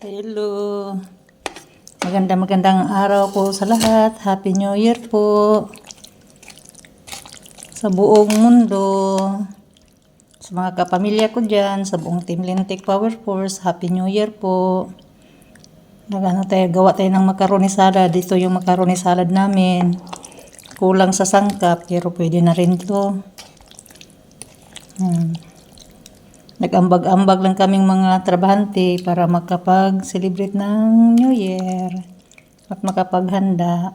Hello. Magandang araw po sa lahat. Happy New Year po. Sa buong mundo. Sa mga kapamilya ko dyan, sa buong Team Lintik Power Force, Happy New Year po. Gawa tayo ng macaroni salad. Dito yung macaroni salad namin. Kulang sa sangkap, pero pwede na rin to. Nag-ambag-ambag lang kaming mga trabahante para makapag-celebrate ng New Year at makapaghanda.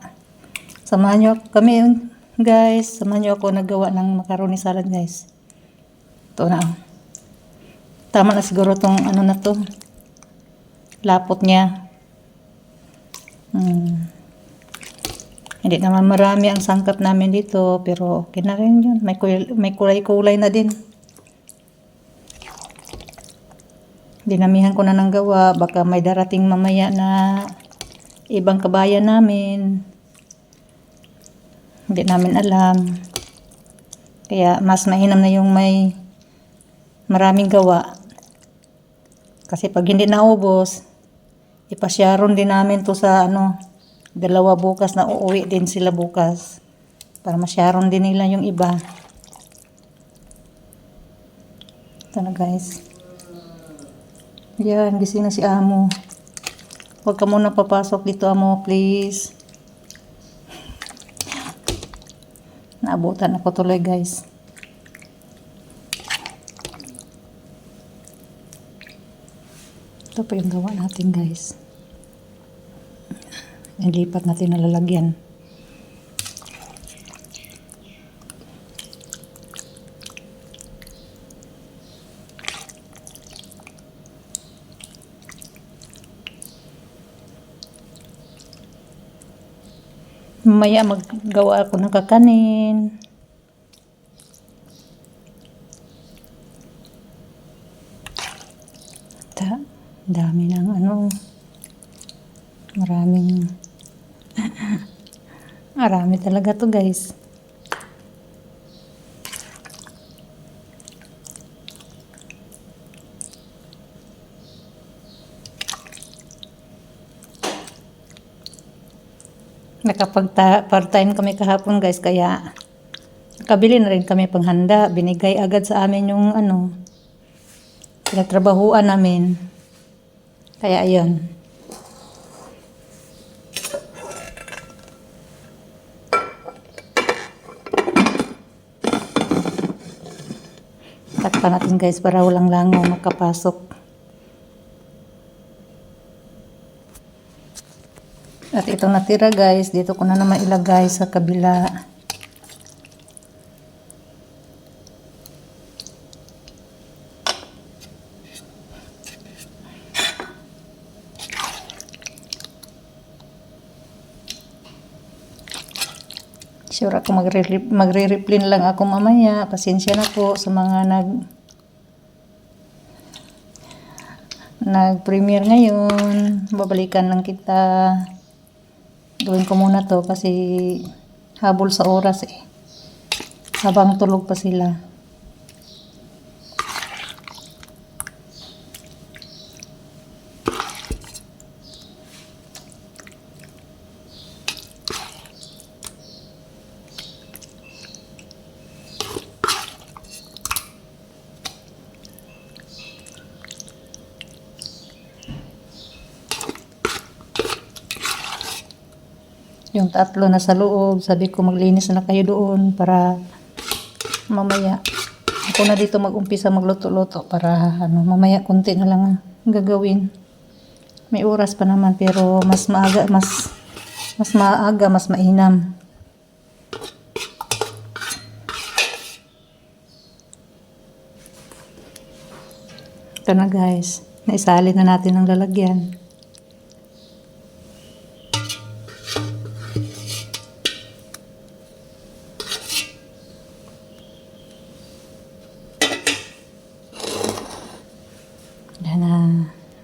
Samahan nyo kami guys, samahan nyo ako naggawa ng macaroni salad guys. Ito na. Tama na siguro tong ano na to. Lapot niya. Hindi naman marami ang sangkap namin dito, pero okay na rin yun. May kulay-kulay na din. Dinamihan ko na ng gawa, baka may darating mamaya na ibang kabayan namin. Hindi namin alam. Kaya mas mainam na yung may maraming gawa. Kasi pag hindi naubos, ipasyaron din namin to sa dalawa bukas na uuwi din sila bukas. Para masyaron din nila yung iba. Ito na guys. Yan, gising na si Amo. Huwag ka muna papasok dito, Amo, please. Naabutan ako tuloy, guys. Ito pa yung gawa natin, guys. Ilipat natin na lalagyan. Mamaya maggawa ako ng kakanin. Dami ng marami talaga to guys. Nakapag-part-time kami kahapon guys, kaya nakabili na rin kami panghanda. Binigay agad sa amin yung pinagtrabahuan namin. Kaya ayun. Takpan natin guys para walang langaw makapasok. At itong natira guys, dito ko na naman ilagay sa kabila. Sure ako magre-replin lang ako mamaya. Pasensya na po sa mga nag-premiere ngayon. Babalikan lang kita. Gawin ko muna to kasi habol sa oras habang tulog pa sila. Yung tatlo na sa loob, sabi ko maglinis na kayo doon para mamaya ako na dito mag-umpisa magluto-luto para mamaya konti na lang gagawin. May oras pa naman pero mas maaga, mas mainam. Ito na guys, naisalin na natin ang lalagyan.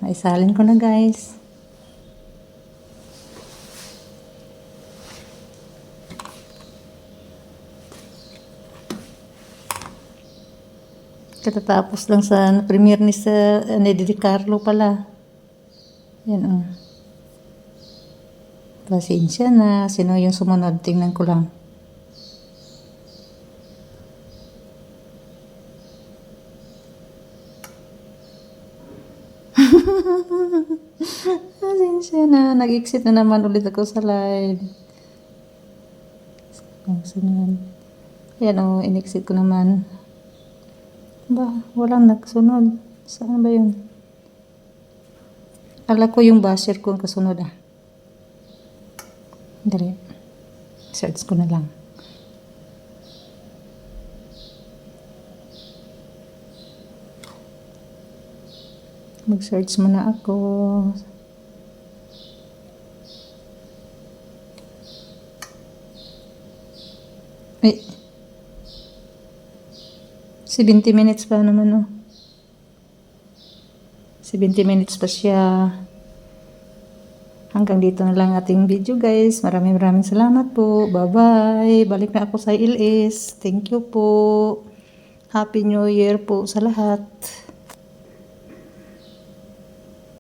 Naisalin ko na guys. Katatapos lang sa premiere ni Di Carlo pala. Yan o. Pasensya na. Sino yung sumunod? Tingnan ko lang. Pasensya na. Nag-exit na naman ulit ako sa live. Ang sunod. Yan o. In-exit ko naman. Ba, walang nagsunod. Saan ba yun? Ala ko yung basher ko ang kasunod ah. Dali. Search ko na lang. Mag-search muna ako. Ay. 70 minutes pa naman oh. 70 minutes pa siya. Hanggang dito na lang ating video guys. Maraming salamat po. Bye-bye. Balik na ako sa LS. Thank you po. Happy New Year po sa lahat.